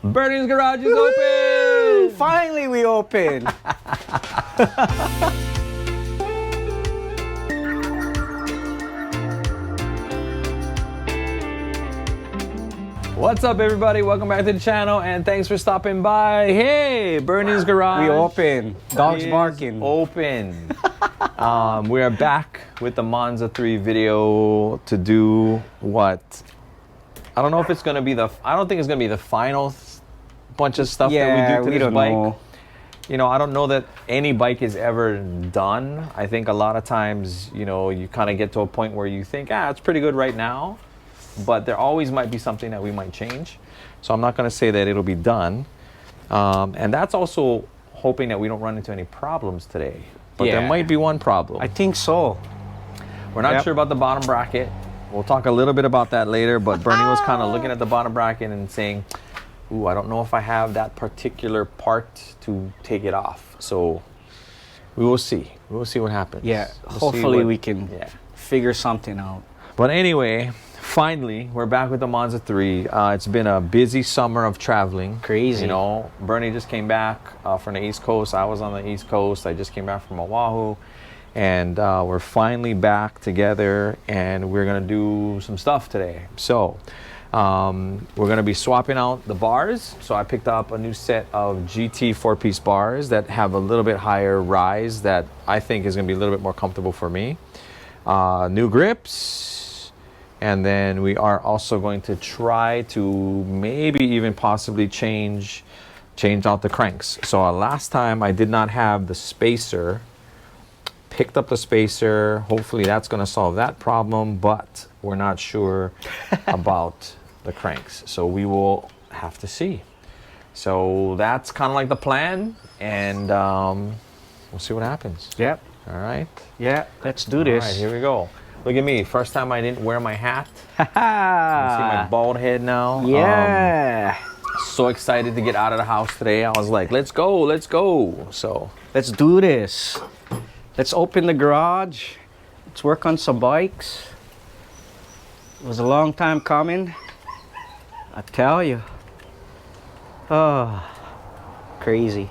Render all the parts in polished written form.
Bernie's garage is open! Finally, we open. What's up, everybody? Welcome back to the channel, and thanks for stopping by. Hey, Bernie's garage. We open. Dogs is barking. Open. We are back with the Monza 3 video to do what? I don't know if it's gonna be I don't think it's gonna be the final bunch of stuff that we do to this bike. Know. You know, I don't know that any bike is ever done. I think a lot of times, you know, you kind of get to a point where you think, it's pretty good right now. But there always might be something that we might change. So I'm not going to say that it'll be done. And that's also hoping that we don't run into any problems today. But there might be one problem. I think so. We're not sure about the bottom bracket. We'll talk a little bit about that later. But Bernie was kind of looking at the bottom bracket and saying, ooh, I don't know if I have that particular part to take it off. So we will see. We will see what happens. Yeah, We'll hopefully we can figure something out. But anyway, finally, we're back with the Monza 3. It's been a busy summer of traveling. Crazy. You know, Bernie just came back from the East Coast. I was on the East Coast. I just came back from Oahu. And we're finally back together, and we're going to do some stuff today. So we're going to be swapping out the bars. So I picked up a new set of GT 4-piece bars that have a little bit higher rise that I think is going to be a little bit more comfortable for me. New grips. And then we are also going to try to maybe even possibly change out the cranks. So last time I did not have the spacer. Picked up the spacer. Hopefully that's going to solve that problem, but we're not sure about the cranks. So we will have to see. So that's kind of like the plan, and we'll see what happens. Yep. All right. Yeah, let's do this. All right, here we go. Look at me. First time I didn't wear my hat. You see my bald head now. Yeah. So excited to get out of the house today. I was like, let's go, let's go. So let's do this. Let's open the garage. Let's work on some bikes. It was a long time coming. I tell you. Oh, crazy.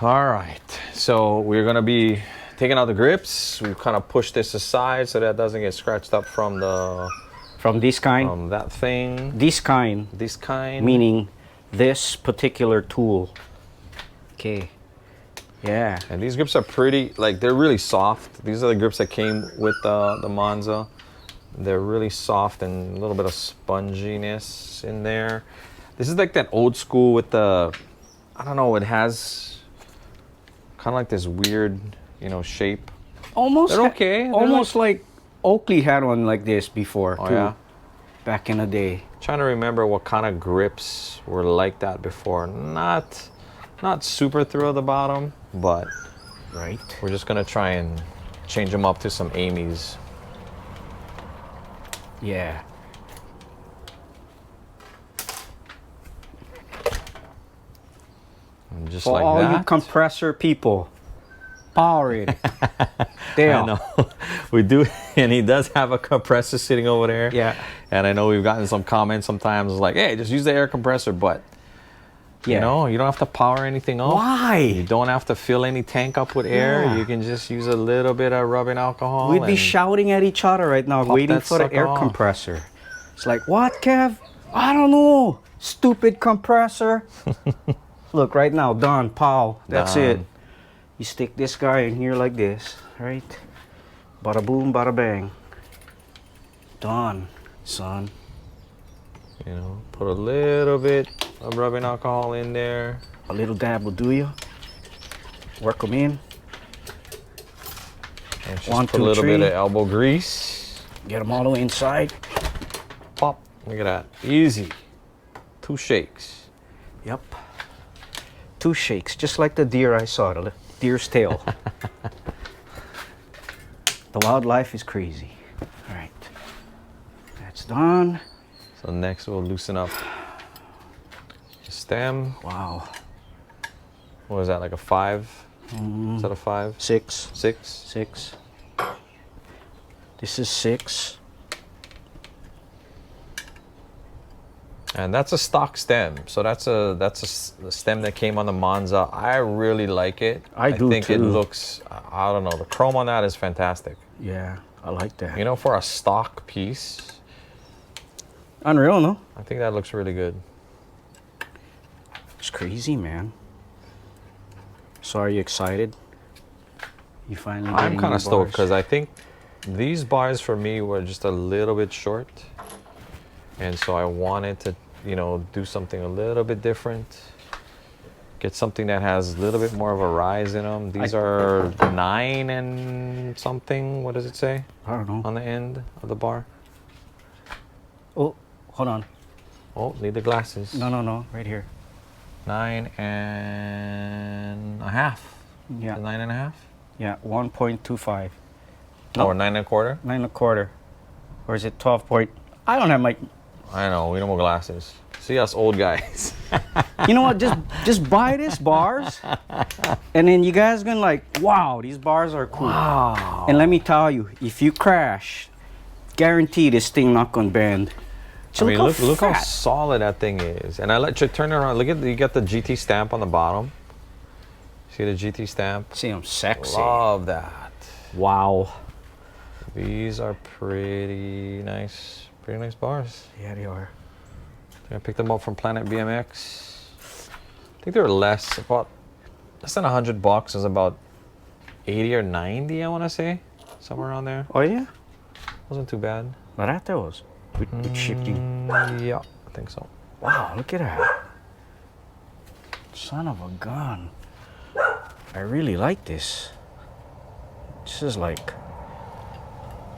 All right. So we're going to be taking out the grips. We've kind of pushed this aside so that doesn't get scratched up from this kind. From that thing. This kind. This kind. Meaning this particular tool. Okay. Yeah. And these grips are pretty, like, they're really soft. These are the grips that came with the Monza. They're really soft and a little bit of sponginess in there. This is like that old school with the, I don't know, it has kind of like this weird, you know, shape. Almost. They're okay. Almost like Oakley had one like this before too. Yeah. Back in the day. Trying to remember what kind of grips were like that before. Not super through the bottom, but right. We're just gonna try and change them up to some Amy's. Yeah. And just for like all that. you compressor people, power it. There. I know. We do, and he does have a compressor sitting over there. Yeah. And I know we've gotten some comments sometimes like, hey, just use the air compressor, but you know, you don't have to power anything up. Why? You don't have to fill any tank up with air. Yeah. You can just use a little bit of rubbing alcohol. We'd be shouting at each other right now, waiting for the air compressor. It's like, what, Kev? I don't know. Stupid compressor. Look, right now, done, pow. That's it. You stick this guy in here like this, right? Bada boom, bada bang. Done, son. You know, put a little bit of rubbing alcohol in there. A little dab will do you. Work them in. And just 1, put 2, a little 3. bit of elbow grease. Get them all the way inside. Pop. Look at that. Easy. 2 shakes. Yep. 2 shakes, just like the deer I saw, the deer's tail. The wildlife is crazy. All right. That's done. So next we'll loosen up the stem. Wow. What is that, like a 5? Is that a 5? 6. 6? 6. This is 6. And that's a stock stem. So that's a stem that came on the Monza. I really like it. I do think too. it looks, I don't know, the chrome on that is fantastic. Yeah, I like that. You know, for a stock piece, Unreal, no? I think that looks really good. It's crazy, man. So are you excited? You finally I'm getting kind new of stoked bars? because I think these bars for me were just a little bit short. And so I wanted to, you know, do something a little bit different. Get something that has a little bit more of a rise in them. These are 9 and something. What does it say I don't know. on the end of the bar? Oh, hold on. Oh, need the glasses. No. Right here. 9 and a half. Yeah. 9 and a half? Yeah, 1.25. No. Or 9 and a quarter? 9 and a quarter. Or is it 12 point? I don't have my... I know, we don't have glasses. See us old guys. You know what? Just buy this bars, and then you guys gonna like, wow, these bars are cool. Wow. And let me tell you, if you crash, guarantee this thing not gonna bend. I mean, look how fat. solid that thing is. And I let you turn it around. Look at, you got the GT stamp on the bottom. See the GT stamp? See, I'm sexy. Love that. Wow. These are pretty nice bars. Yeah, they are. I picked them up from Planet BMX. I think they were less than $100. It was about 80 or 90, I want to say, somewhere around there. Oh yeah. Wasn't too bad. But that was with shipping. Yeah, I think so. Wow, look at that. Son of a gun. I really like this. This is like.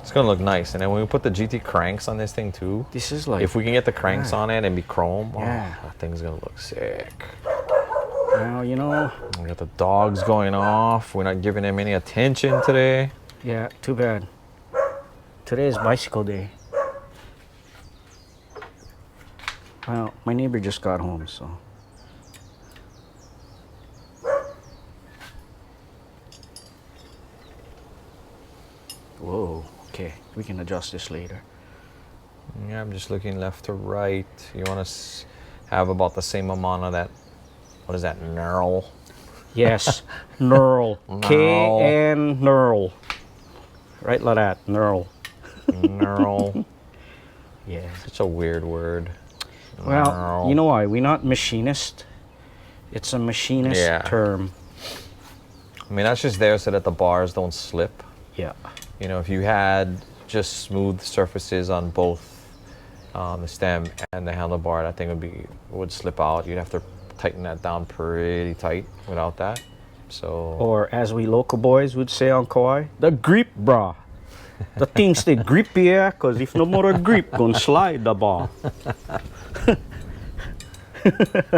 It's gonna look nice, and then when we put the GT cranks on this thing too, This is like. if we can get the cranks on it and be chrome, Yeah. oh, that thing's gonna look sick. Well, you know. We got the dogs going off. We're not giving them any attention today. Yeah, too bad. Today is bicycle day. Well, my neighbor just got home, so. Whoa, okay. We can adjust this later. Yeah, I'm just looking left to right. You want to have about the same amount of that. What is that, knurl? Yes, knurl. K-N knurl. Right like that, knurl. Knurl. Yeah. Such a weird word. Well, Knurl. you know why? We're not machinist. It's a machinist term. I mean, that's just there so that the bars don't slip. Yeah. You know, if you had just smooth surfaces on both the stem and the handlebar, that thing would slip out. You'd have to tighten that down pretty tight without that. So. Or as we local boys would say on Kauai, the grip, brah. The thing stay grippy, yeah, because if no more grip, gonna slide the ball.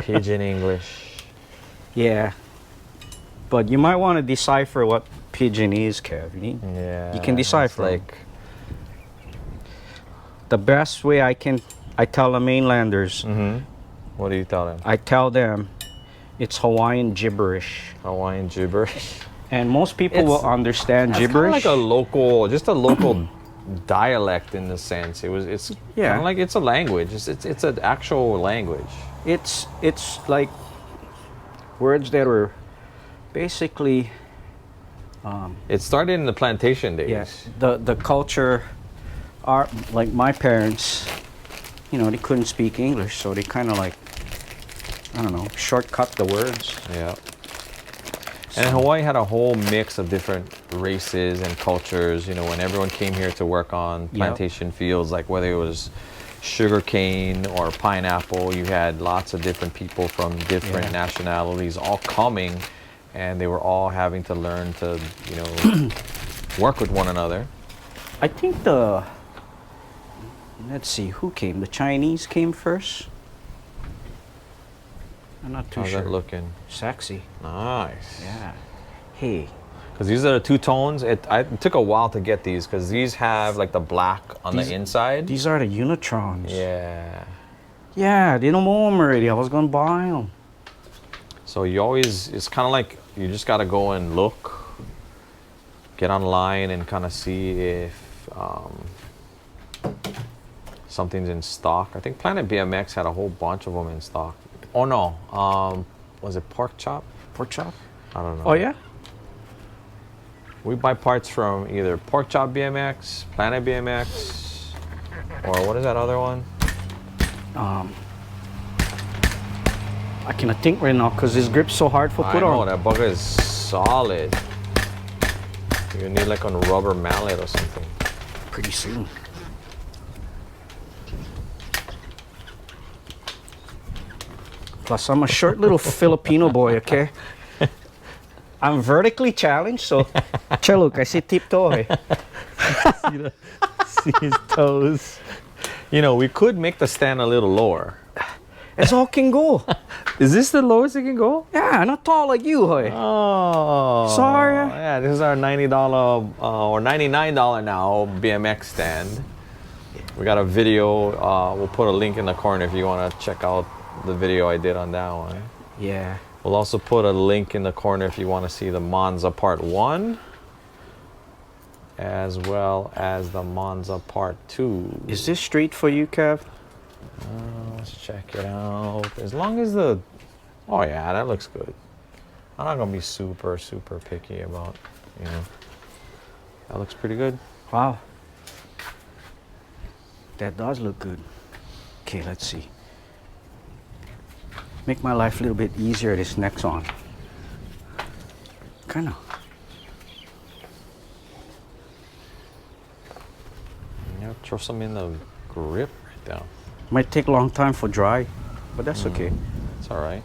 Pigeon English. Yeah. But you might want to decipher what pigeon is, Kev. Yeah. You can decipher. It's like. The best way I tell the mainlanders. Mm-hmm. What do you tell them? I tell them it's Hawaiian gibberish. Hawaiian gibberish. And most people will understand It's gibberish. kind of like just a local dialect in the sense. It's Yeah. kind of like it's a language. It's an actual language. It's like words that were basically It started in the plantation days. yes, the culture are like my parents, you know, they couldn't speak English, so they kind of like, I don't know, shortcut the words. Yeah. And Hawaii had a whole mix of different races and cultures, you know, when everyone came here to work on plantation fields, like whether it was sugarcane or pineapple, you had lots of different people from different nationalities all coming, and they were all having to learn to, you know, work with one another. I think let's see, who came? The Chinese came first? I'm not too How's sure. that looking? Sexy. Nice. Yeah. Hey. Because these are the two tones. It took a while to get these because these have like the black on the inside. These are the Unitrons. Yeah. Yeah, they don't know them already. I was going to buy them. So it's kind of like you just got to go and look, get online and kind of see if something's in stock. I think Planet BMX had a whole bunch of them in stock. Oh no, was it Pork Chop? Pork chop? I don't know. Oh yeah? We buy parts from either Pork Chop BMX, Planet BMX, or what is that other one? I cannot think right now because this grip's so hard for put I know, on. that bugger is solid. You need like a rubber mallet or something. Pretty soon. Plus, I'm a short little Filipino boy, okay? I'm vertically challenged, so... Look, I see tiptoe. See his toes. You know, we could make the stand a little lower. It's all can go. Is this the lowest it can go? Yeah, not tall like you, hoy. Oh. Sorry. Yeah, this is our $90 or $99 now BMX stand. We got a video. We'll put a link in the corner if you want to check out the video I did on that one. Yeah. We'll also put a link in the corner if you want to see the Monza Part 1 as well as the Monza Part 2. Is this straight for you, Kev? Let's check it out. As long as the... Oh yeah, that looks good. I'm not going to be super picky about, you know. That looks pretty good. Wow. That does look good. Okay, let's see. Make my life a little bit easier this next on. Kinda. Yeah, throw some in the grip right down. Might take a long time for dry, but that's okay. It's all right.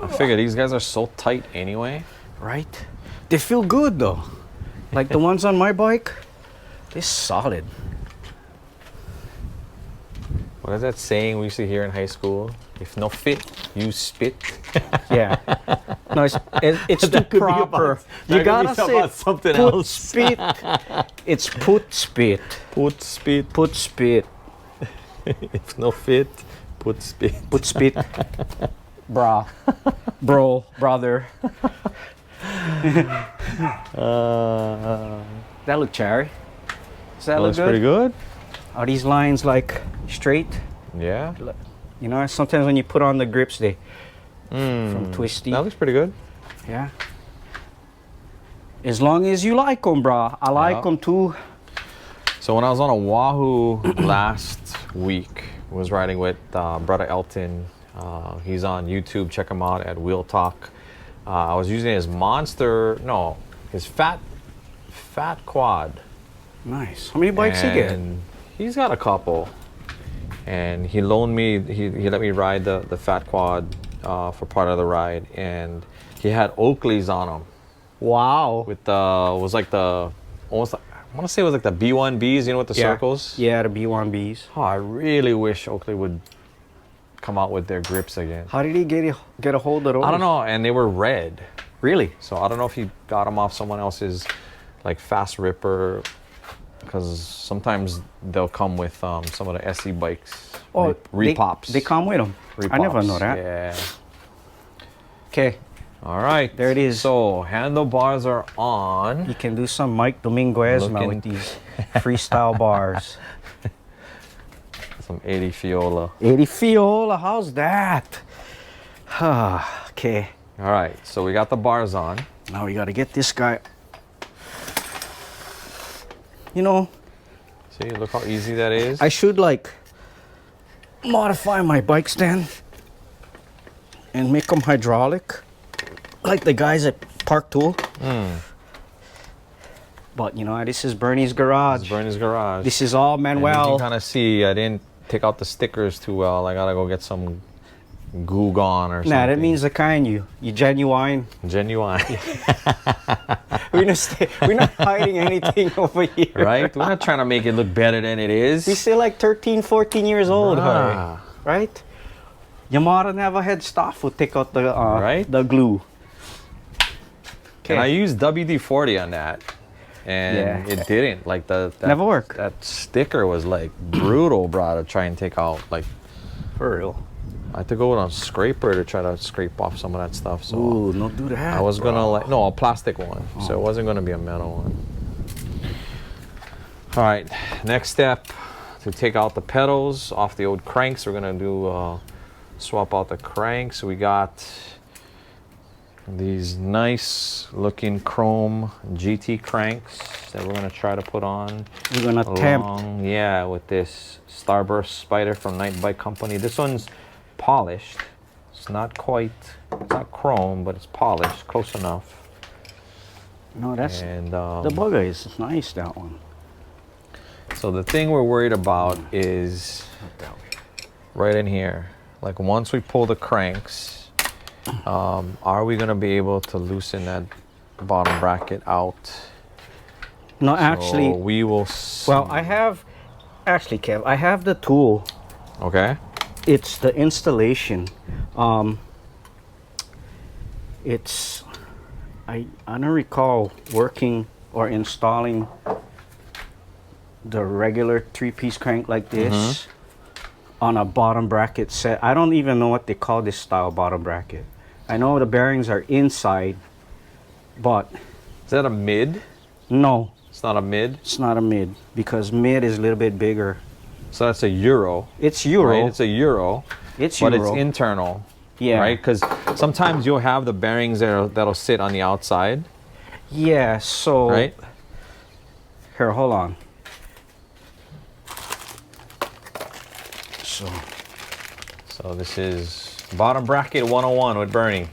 I figure these guys are so tight anyway. Right? They feel good though. Like the ones on my bike, they're solid. What is that saying we used to hear in high school? If no fit, you spit. Yeah. No, it's too proper. You gotta say about something put else. spit. It's put spit. Put spit. Put spit. If no fit, put spit. Put spit. Bro, brother. That look cherry. Does that look Looks good? pretty good. Are these lines like straight? Yeah. You know, sometimes when you put on the grips, they from twisty. That looks pretty good. Yeah. As long as you like them, bro. I like them too. So when I was on Oahu last week, I was riding with brother Elton. He's on YouTube. Check him out at Wheel Talk. I was using his his fat quad. Nice. How many bikes he get? And he's got a couple. And he loaned me, he let me ride the fat quad for part of the ride. And he had Oakleys on him. Wow. With I want to say it was like the B1Bs, you know, with the circles? Yeah, the B1Bs. Oh, I really wish Oakley would come out with their grips again. How did he get a hold of those? I don't know, and they were red. Really? So I don't know if he got them off someone else's like fast ripper, because sometimes they'll come with some of the SE bikes. Oh, repops. They come with them. I never know that. Yeah. Okay. All right. There it is. So handlebars are on. You can do some Mike Dominguez now with these freestyle bars. Some 80 Fiola. 80 Fiola, how's that? Okay. All right, so we got the bars on. Now we gotta get this guy. You know, See, look how easy that is. I should like modify my bike stand and make them hydraulic, like the guys at Park Tool. But you know, this is Bernie's garage. This is Bernie's garage. This is all And Manuel. you can kind of see I didn't take out the stickers too well. I gotta go get some Goo Gone or something. Nah, that means the kind you genuine. Genuine. We're not hiding anything over here. Right? We're not trying to make it look better than it is. We're still like 13, 14 years old, Nah. huh? Right? Yamaha never had stuff would take out the the glue. And I used WD-40 on that, and it didn't. Like that never worked. That sticker was like brutal, bro, to try and take out. Like For real. I had to go with a scraper to try to scrape off some of that stuff. So Ooh, don't do that. I was gonna a plastic one, so it wasn't gonna be a metal one. All right, next step to take out the pedals off the old cranks. We're gonna do swap out the cranks. We got these nice looking chrome GT cranks that we're gonna try to put on. We're gonna tempt. Yeah, with this Starburst Spider from Night Bike Company. This one's polished. It's not chrome, but it's polished, close enough. No, that's, and the bugger is nice, that one. So the thing we're worried about is right in here. Like once we pull the cranks, are we gonna be able to loosen that bottom bracket out? No, actually, so we will. Well, I have, actually, Kev, I have the tool. Okay. It's the installation. It's, I don't recall working or installing the regular 3-piece crank like this on a bottom bracket set. I don't even know what they call this style bottom bracket. I know the bearings are inside, but is that a mid? No, it's not a mid. It's not a mid, because mid is a little bit bigger. So that's a Euro. It's Euro. Right? It's a Euro. It's But Euro. it's internal. Yeah. Right? Because sometimes you'll have the bearings that'll sit on the outside. Yeah. So. Right. Here, hold on. So this is bottom bracket 101 with Bernie.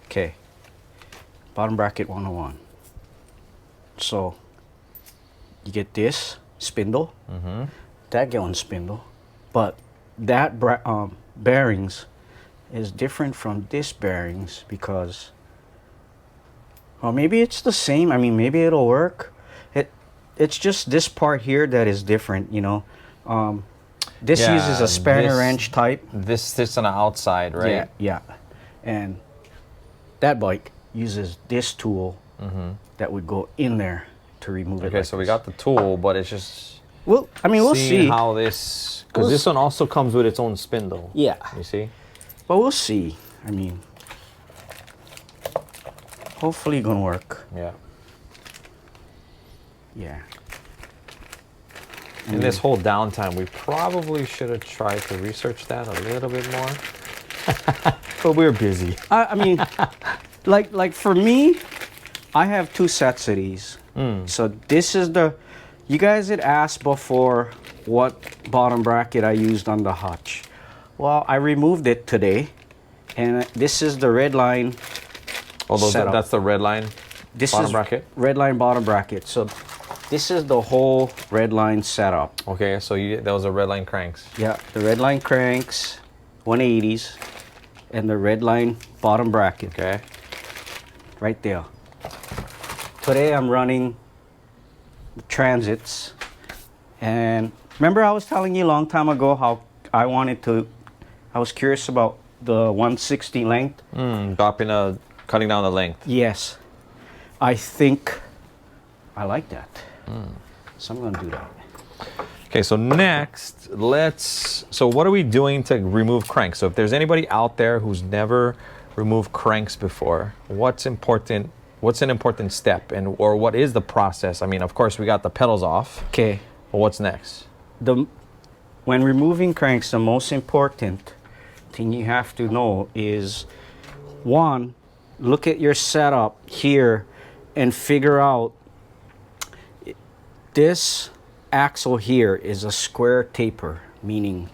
Okay. Bottom bracket 101. So you get this spindle. That get one spindle, but that bearings is different from this bearings because, well, maybe it's the same. I mean, maybe it'll work. It's just this part here that is different, you know. This uses a spanner wrench type. This sits on the outside, right? Yeah, yeah. And that bike uses this tool that would go in there to remove it. Okay, like so we this. got the tool, but it's just. Well, I mean, we'll see how this, because this one also comes with its own spindle. Yeah. You see? But we'll see. I mean, hopefully gonna work. Yeah. Yeah. In this whole downtime, we probably should have tried to research that a little bit more. But we're busy. I mean, like for me, I have 2 sets of these. So this is the, you guys had asked before what bottom bracket I used on the hutch. Well, I removed it today, and this is the red line. Oh, setup. That's the red line This bottom is bracket? Red line bottom bracket. So this is the whole red line setup. Okay, so that was a red line cranks. Yeah, the red line cranks, 180s, and the red line bottom bracket. Okay. Right there. Today I'm running the transits, and remember I was telling you a long time ago how I was curious about the 160 length. Cutting down the length. Yes, I think I like that. So I'm gonna do that. Okay, so next, so what are we doing to remove cranks? So if there's anybody out there who's never removed cranks before, what's an important step, or what is the process? I mean, of course, we got the pedals off. Okay. But what's next? When removing cranks, the most important thing you have to know is, one, look at your setup here and figure out this axle here is a square taper, meaning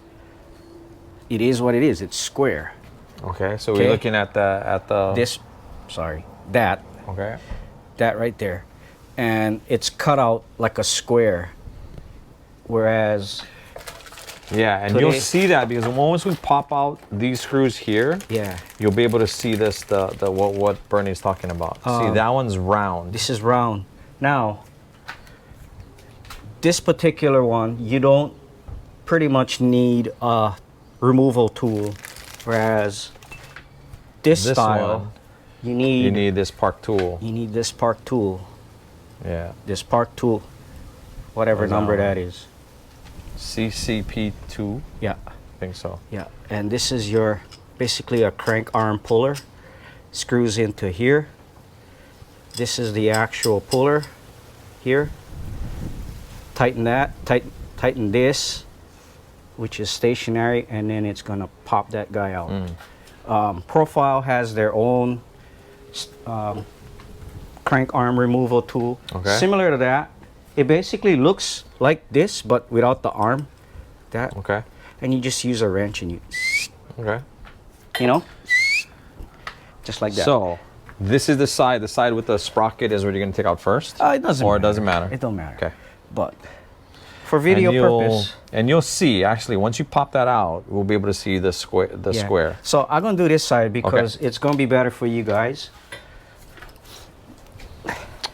it is what it is. It's square. Okay, so we're looking at the that. Okay. That right there, and it's cut out like a square. Whereas. Yeah, and you'll see that because once we pop out these screws here, you'll be able to see this, what Bernie's talking about. See, that one's round. This is round. Now, this particular one, you don't pretty much need a removal tool, whereas this style, one, you need this park tool. You need this park tool. Yeah. This park tool, whatever number that is. CCP2. Yeah. I think so. Yeah, and this is your basically a crank arm puller. Screws into here. This is the actual puller here. tighten that, tighten this, which is stationary, and then it's gonna pop that guy out. Profile has their own crank arm removal tool, similar to that. It basically looks like this, but without the arm. That. Okay. And you just use a wrench and you. Okay. You know, just like that. So, this is the side. The side with the sprocket is what you're gonna take out first. It doesn't. Or matter. it doesn't matter. It don't matter. Okay. But for video purpose. And you'll see actually once you pop that out, we'll be able to see the square. Square. So I'm gonna do this side because it's gonna be better for you guys.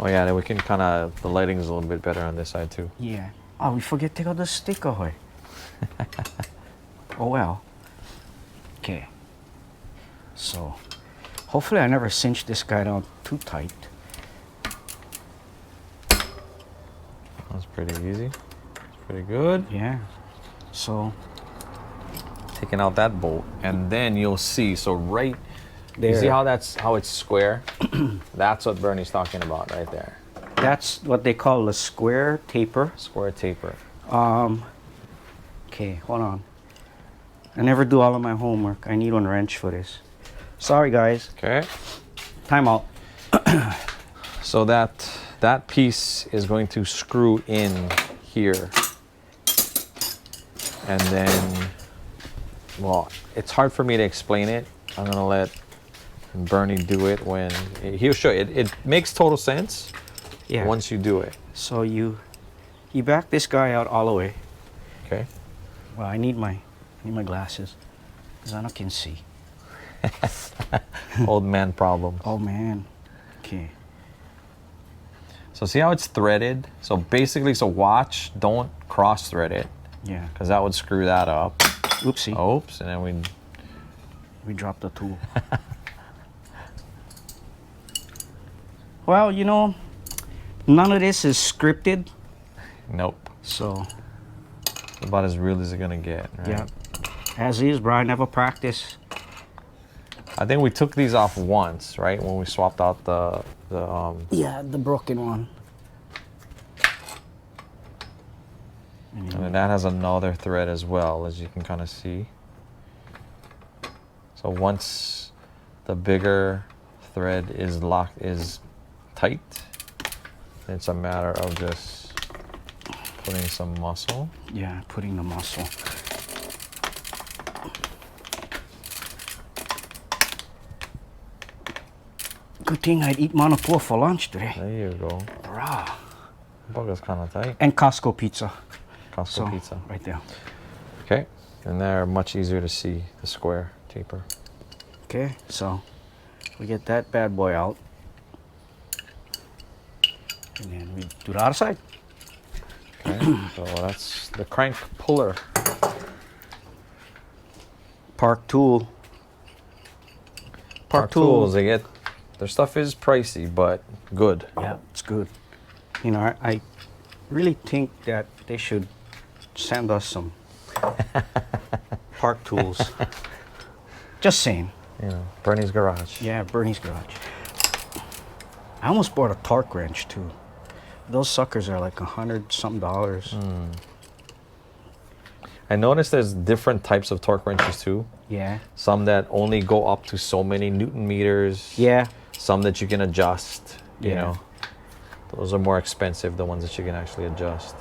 Oh yeah, then we can kind of, the lighting is a little bit better on this side too. Yeah. Oh, we forget to take out the sticker. Oh well. Okay. So, hopefully I never cinch this guy down too tight. That's pretty easy. It's pretty good. Yeah. So, taking out that bolt, and then you'll see. So right there. You see how it's square? That's what Bernie's talking about right there. That's what they call a square taper. Square taper. Okay, hold on. I never do all of my homework. I need one wrench for this. Sorry, guys. Okay. Time out. So that piece is going to screw in here. And then, well, it's hard for me to explain it. I'm gonna let Bernie do it when he'll show you. It makes total sense. Yeah. Once you do it. So you back this guy out all the way. Okay. Well, I need my glasses because I can see. Old man problem. Oh man. Okay. So see how it's threaded? So basically, watch, don't cross thread it. Yeah. Because that would screw that up. Oopsie. Oops, and then we dropped the tool. Well, you know, none of this is scripted. Nope. So. About as real as it's gonna get, right? Yeah. As is, bro. I never practice. I think we took these off once, right? When we swapped out the Yeah, the broken one. And then that has another thread as well, as you can kind of see. So once the bigger thread is tight, it's a matter of just putting some muscle. Yeah, putting the muscle. Good thing I'd eat Manapur for lunch today. There you go. Brah. Burger's kind of tight. And Costco pizza. Costco pizza. Right there. Okay, and they're much easier to see, the square taper. Okay, so we get that bad boy out. And then we do the other side. Okay, so that's the crank puller. Park tool. Park tools, their stuff is pricey, but good. Yeah, it's good. You know, I really think that they should send us some park tools. Just saying. You know, Bernie's garage. Yeah, Bernie's garage. I almost bought a torque wrench too. Those suckers are like $100-something. I noticed there's different types of torque wrenches too. Yeah. Some that only go up to so many Newton meters. Yeah. Some that you can adjust. You Yeah. know, those are more expensive. The ones that you can actually adjust.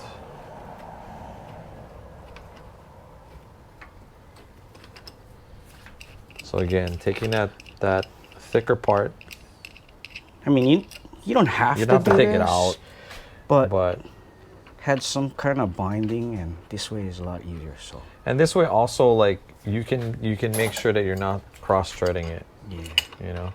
So again, taking that thicker part. I mean, you don't have You to don't have to do take it this, out, but had some kind of binding, and this way is a lot easier. So. And this way also, like, you can make sure that you're not cross-threading it. Yeah. You know.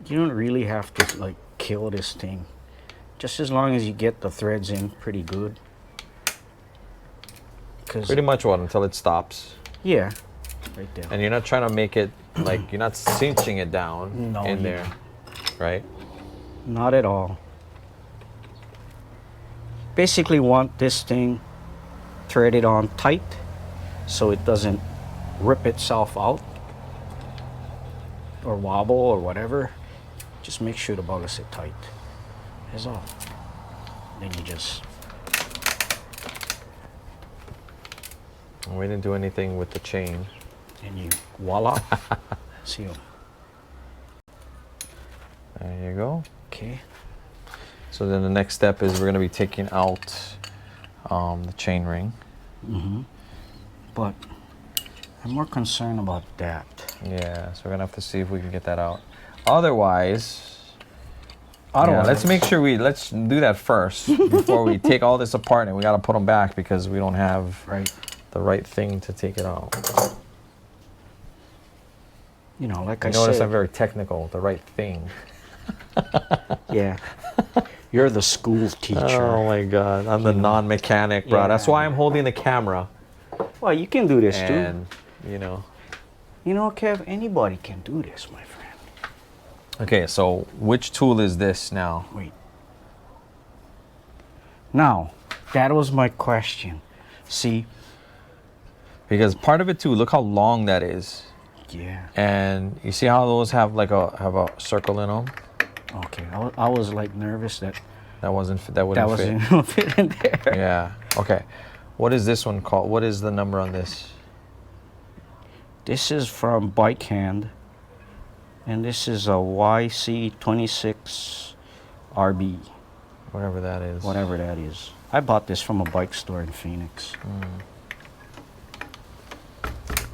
You don't really have to like kill this thing. Just as long as you get the threads in pretty good. Pretty much what, until it stops. Yeah. Right there. And you're not trying to make it, like, you're not cinching it down in there, right? Not at all. Basically want this thing threaded on tight so it doesn't rip itself out. or wobble or whatever, just make sure the buttons sit tight. That's all. Then you just... We didn't do anything with the chain. And you, voila, seal. There you go. Okay. So then the next step is we're going to be taking out the chain ring. But I'm more concerned about that. Yeah, so we're going to have to see if we can get that out. Otherwise, yeah, let's make sure let's do that first before we take all this apart, and we got to put them back because we don't have the right thing to take it out. You know, like I notice said, I'm very technical, the right thing. Yeah. You're the school teacher. Oh my God, I'm the non-mechanic, bro. Yeah. That's why I'm holding the camera. Well, you can do this And, too. you know. You know, Kev, anybody can do this, my friend. Okay, so which tool is this now? Wait. Now, that was my question. See? Because part of it too, look how long that is. Yeah. And you see how those have like a circle in them? Okay, I was like nervous that wouldn't fit. wasn't fit in there. Yeah. Okay. What is this one called? What is the number on this? This is from Bike Hand, and this is a YC26RB. Whatever that is. Whatever that is. I bought this from a bike store in Phoenix.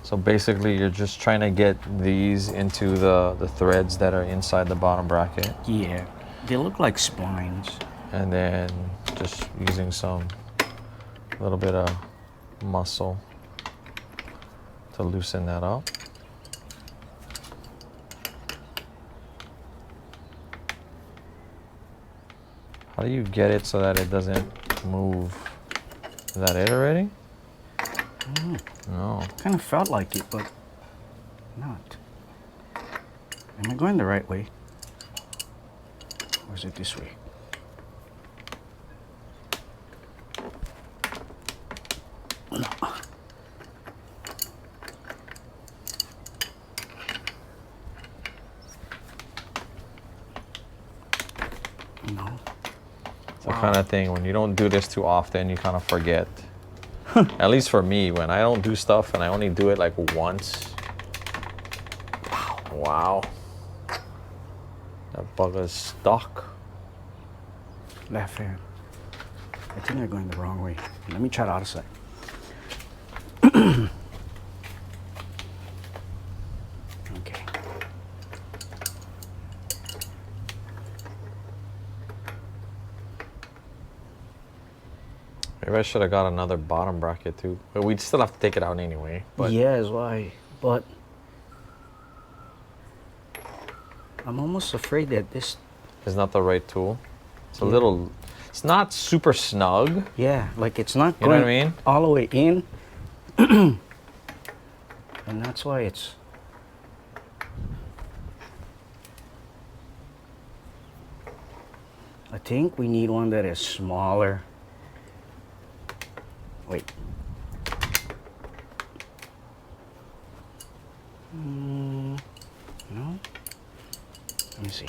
So basically, you're just trying to get these into the threads that are inside the bottom bracket. Yeah, they look like splines. And then just using a little bit of muscle to loosen that up. How do you get it so that it doesn't move? Is that it already? No. Kind of felt like it, but not. Am I going the right way? Or is it this way? No. No. It's the kind of thing when you don't do this too often, you kind of forget. At least for me, when I don't do stuff and I only do it like once. Wow. That bugger's stuck. Left hand. I think they're going the wrong way. Let me try the other side. Okay. Maybe I should have got another bottom bracket too. But we'd still have to take it out anyway. But Yeah, is why. But I'm almost afraid that this... it's not the right tool. It's a little... It's not super snug. Yeah, like it's not You know going what I mean? all the way in. And that's why it's... I think we need one that is smaller. Wait. No? Let me see.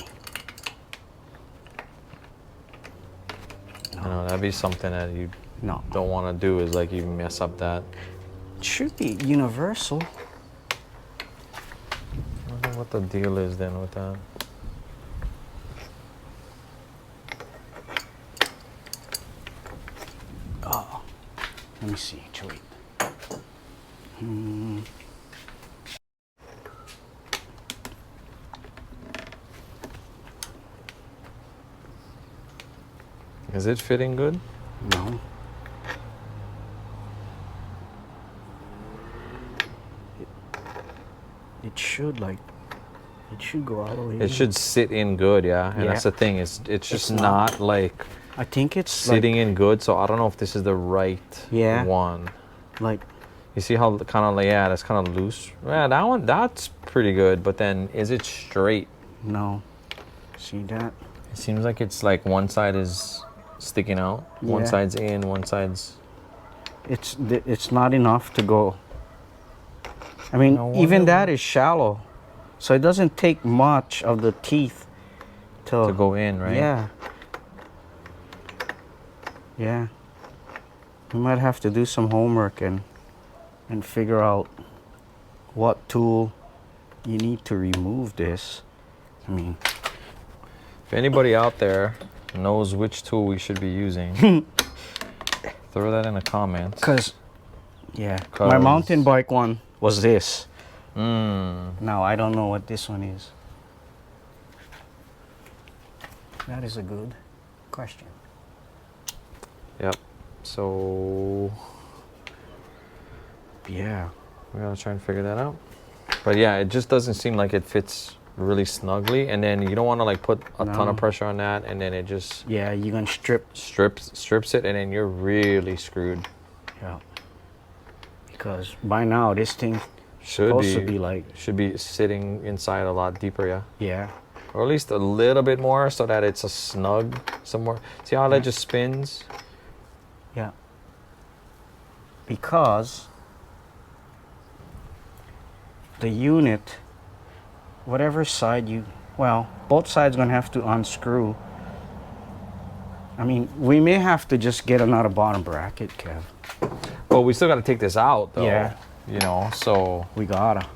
I know, that'd be something that you No. don't want to do is like you mess up that. It should be universal. I wonder what the deal is then with that. Oh. Let me see. Wait. Is it fitting good? No. It should go all the way. It should sit in good, yeah. And that's the thing. It's just not like I think it's sitting in good. So I don't know if this is the right one. Like You see how kind of like, yeah, that's kind of loose. Yeah, that one, that's pretty good. But then, is it straight? no. See that? It seems like it's like one side is sticking out, one Yeah. side's in, one side's. It's not enough to go. I mean, No even wonder that is shallow. So it doesn't take much of the teeth to go in, right? Yeah. Yeah. We might have to do some homework and figure out what tool you need to remove this. I mean, if anybody out there knows which tool we should be using, throw that in the comments. My mountain bike one was this. Mm. Now I don't know what this one is. That is a good question. Yep. So yeah, we gotta try and figure that out. But yeah, it just doesn't seem like it fits really snugly, and then you don't want to like put a ton of pressure on that, and then it just you're gonna strips it, and then you're really screwed. Yeah. Because by now this thing should be sitting inside a lot deeper, yeah. Yeah. Or at least a little bit more, so that it's a snug somewhere. See how that just spins? Yeah. Because the unit, whatever side both sides gonna have to unscrew. I mean, we may have to just get another bottom bracket, Kev. Well, we still gotta take this out, though. Yeah. You know, so we gotta.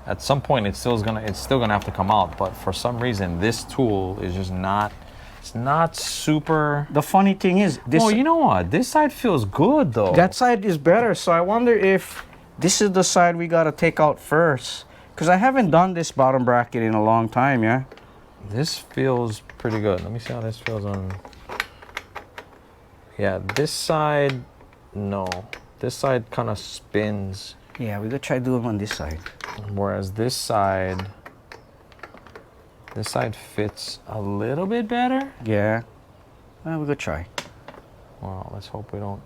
At some point, it's still gonna have to come out. But for some reason, this tool is just not. It's not super. The funny thing is, this. Well, you know what? This side feels good, though. That side is better. So I wonder if this is the side we gotta take out first, because I haven't done this bottom bracket in a long time. Yeah. This feels pretty good. Let me see how this feels on. Yeah, this side, no. This side kind of spins. Yeah, we gotta try doing on this side. Whereas this side fits a little bit better. Yeah. Well, we gotta try. Well, let's hope we don't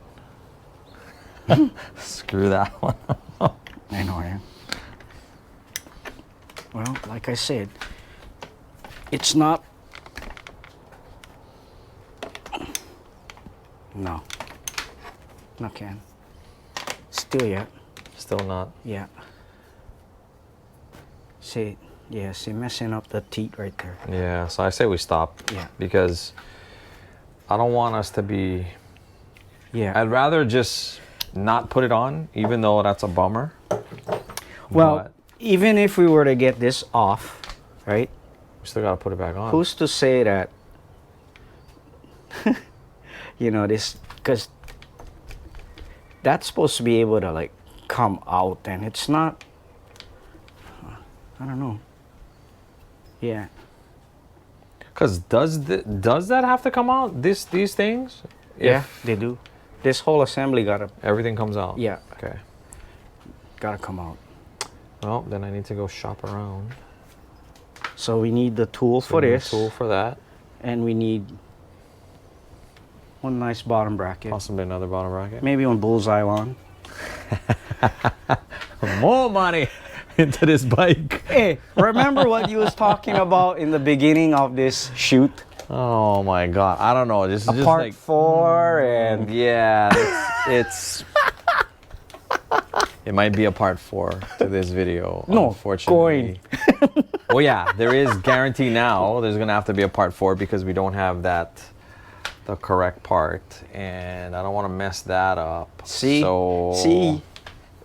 screw that one up. I know, yeah. Well, like I said, it's not. No. Not can. Still yet. Still not. Yeah. See, messing up the teeth right there. Yeah, so I say we stop. Yeah. Because I don't want us to be. Yeah. I'd rather just not put it on, even though that's a bummer. Well, even if we were to get this off, right? We still gotta put it back on. Who's to say that? You know, this, because that's supposed to be able to like come out, and it's not. I don't know. Yeah. Because does that have to come out? These things? Yeah, they do. This whole assembly gotta. Everything comes out. Yeah. Okay. Gotta come out. Well, then I need to go shop around. So we need the tool for this. Tool for that. And we need one nice bottom bracket. Possibly another bottom bracket. Maybe on bullseye one. More money into this bike. Hey, remember what you was talking about in the beginning of this shoot? Oh my God! I don't know. This is just part like 4 and yeah, it's it might be a part 4 to this video. No, unfortunately. Well, yeah, there is guarantee now. There's gonna have to be a part 4 because we don't have the correct part, and I don't want to mess that up. See, so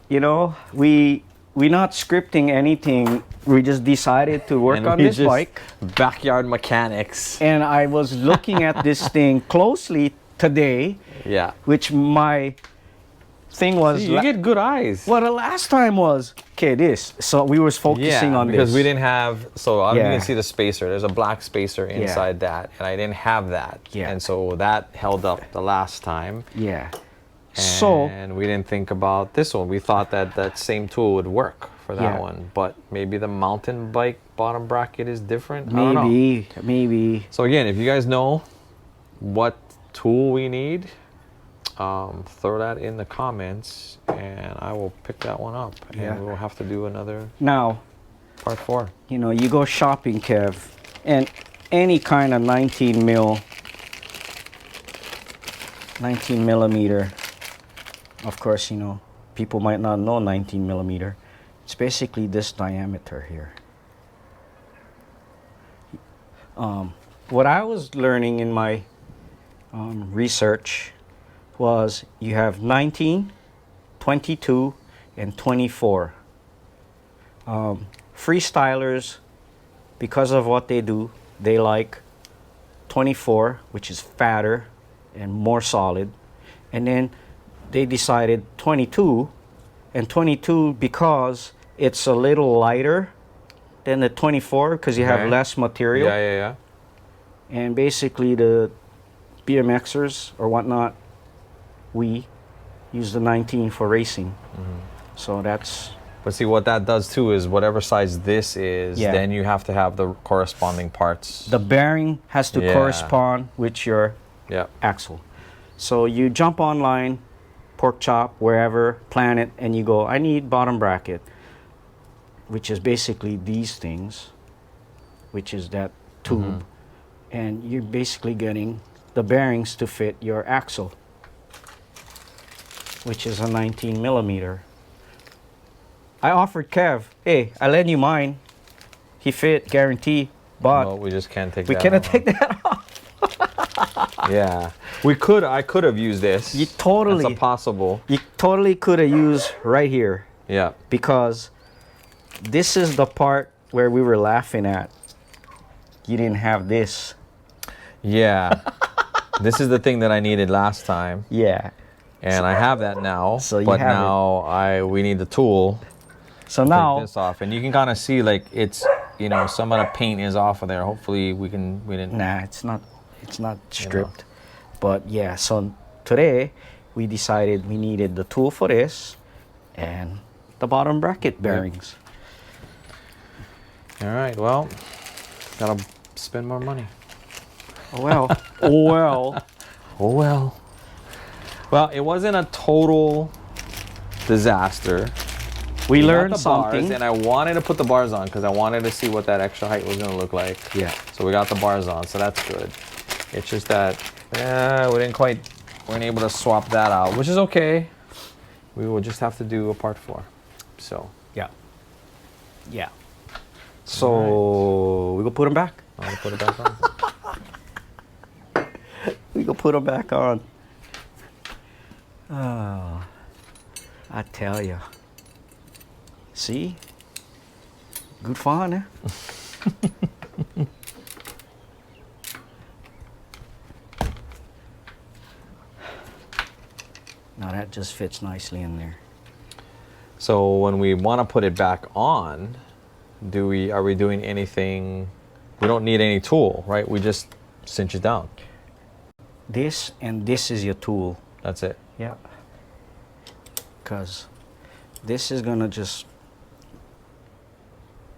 you know, we're not scripting anything. We just decided to work on this bike. Backyard mechanics. And I was looking at this thing closely today. Yeah. Which my thing was. See, you get good eyes. Well, the last time was this. So we was focusing on because this. we didn't have. So you can see the spacer. There's a black spacer inside that, and I didn't have that. Yeah. And so that held up the last time. Yeah. And we didn't think about this one. We thought that same tool would work for that one, but maybe the mountain bike bottom bracket is different. I don't know. Maybe. So again, if you guys know what tool we need, throw that in the comments, and I will pick that one up. Yeah. And we'll have to do another Now, part 4. you know, you go shopping, Kev, and any kind of 19 millimeter. Of course, you know, people might not know 19 millimeter. It's basically this diameter here. What I was learning in my research was you have 19, 22, and 24. Freestylers, because of what they do, they like 24, which is fatter and more solid. And then they decided 22, and 22 because it's a little lighter than the 24 because you have less material. Yeah. And basically the BMXers or whatnot, we use the 19 for racing. So that's... But see, what that does too is whatever size this is, then you have to have the corresponding parts. The bearing has to correspond with your axle. So you jump online, Pork Chop, wherever, Planet, and you go, I need bottom bracket, which is basically these things, which is that tube. And you're basically getting the bearings to fit your axle, which is a 19 millimeter. I offered Kev, hey, I lend you mine. He fit, guarantee, but well, we just can't take we that cannot off. take that off. Yeah, we could. I could have used this. You totally. That's a possible. You totally could have used right here. Yeah. Because this is the part where we were laughing at. You didn't have this. Yeah. This is the thing that I needed last time. Yeah. And I have that now. So you but have now we need the tool. So to now take this off, and you can kind of see like it's, you know, some of the paint is off of there. Hopefully we didn't. Nah, it's not stripped. You know. But yeah, so today we decided we needed the tool for this and the bottom bracket bearings. All right, well, gotta spend more money. Oh well. Oh well. Oh well. Well, it wasn't a total disaster. We learned got the something. Bars, and I wanted to put the bars on because I wanted to see what that extra height was going to look like. Yeah. So we got the bars on, so that's good. It's just that weren't able to swap that out, which is okay. We will just have to do a part 4. So. Yeah. Yeah. So we go put them back. I'm going to put it back on. We go put them back on. Oh, I tell you. See? Good fun, eh? Now that just fits nicely in there. So when we want to put it back on, are we doing anything? We don't need any tool, right? We just cinch it down. This and this is your tool. That's it. Yeah. Because this is gonna just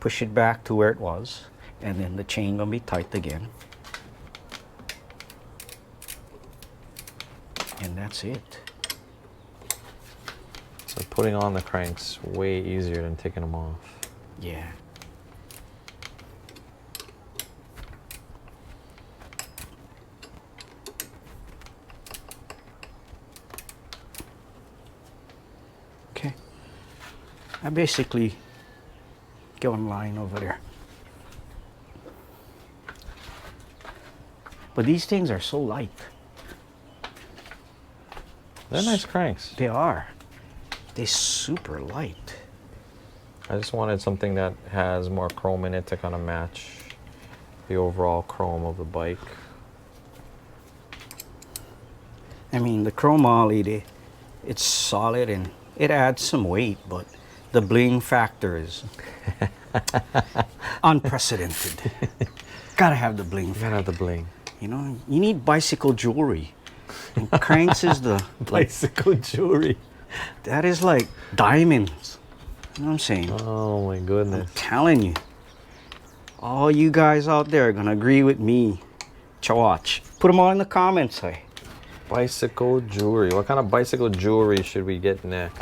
push it back to where it was, and then the chain gonna be tight again. And that's it. So putting on the cranks way easier than taking them off. Yeah. Okay. I basically go in line over there. But these things are so light. They're nice cranks. They are. They're super light. I just wanted something that has more chrome in it to kind of match the overall chrome of the bike. I mean, the chromoly, it's solid and it adds some weight, but the bling factor is unprecedented. Gotta have the bling factor. Gotta have the bling. You know, you need bicycle jewelry. And cranks is the bicycle jewelry. That is like diamonds. You know what I'm saying? Oh my goodness. I'm telling you. All you guys out there are gonna agree with me. Watch. Put them all in the comments. Hey. Bicycle jewelry. What kind of bicycle jewelry should we get next?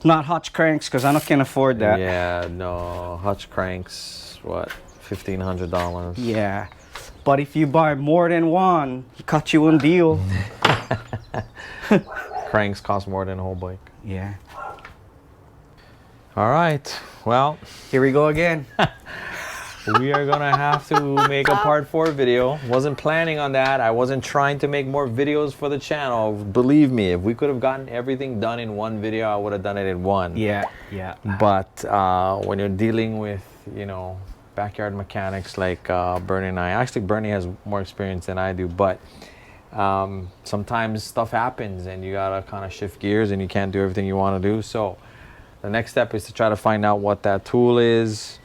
Not Hutch cranks, because I can't afford that. Yeah, no. Hutch cranks, what? $1,500. Yeah. But if you buy more than one, he cut you a deal. Cranks cost more than a whole bike. Yeah. All right. Well, here we go again. we are gonna have to make a part 4 video. Wasn't planning on that. I wasn't trying to make more videos for the channel. Believe me, if we could have gotten everything done in one video, I would have done it in one. Yeah, yeah. But when you're dealing with, you know, backyard mechanics like Bernie and I, actually Bernie has more experience than I do, but sometimes stuff happens and you gotta kind of shift gears and you can't do everything you want to do. So the next step is to try to find out what that tool is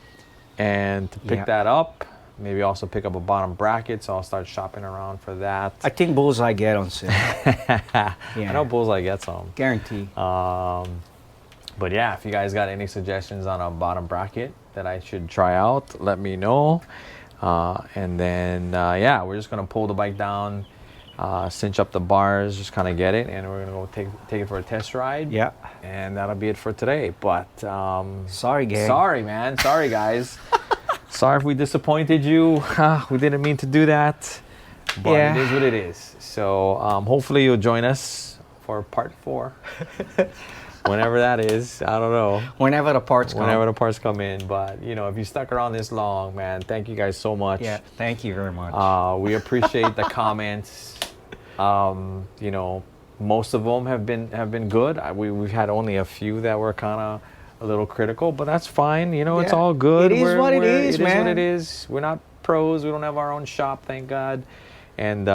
and to pick that up. Maybe also pick up a bottom bracket, so I'll start shopping around for that. I think Bullseye get on sale. I know Bullseye gets some. Guarantee. But yeah, if you guys got any suggestions on a bottom bracket that I should try out, let me know. And then, yeah, we're just gonna pull the bike down, cinch up the bars, just kind of get it, and we're gonna go take it for a test ride. Yeah. And that'll be it for today. But sorry, gang. Sorry, man. Sorry, guys. Sorry if we disappointed you. We didn't mean to do that. But it is what it is. So hopefully you'll join us for part 4. Whenever that is, I don't know. Whenever the parts come. Whenever the parts come in. But, you know, if you stuck around this long, man, thank you guys so much. Yeah, thank you very much. We appreciate the comments. You know, most of them have been good. We've had only a few that were kind of a little critical, but that's fine. You know, it's all good. It is what it is, man. It is what it is. We're not pros. We don't have our own shop, thank God. And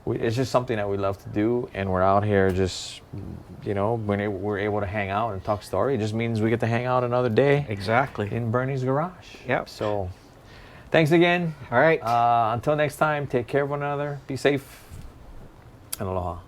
it's just something that we love to do, and we're out here just, you know, when we're able to hang out and talk story, it just means we get to hang out another day. Exactly. In Bernie's garage. Yep. So, thanks again. All right. Until next time, take care of one another, be safe, and aloha.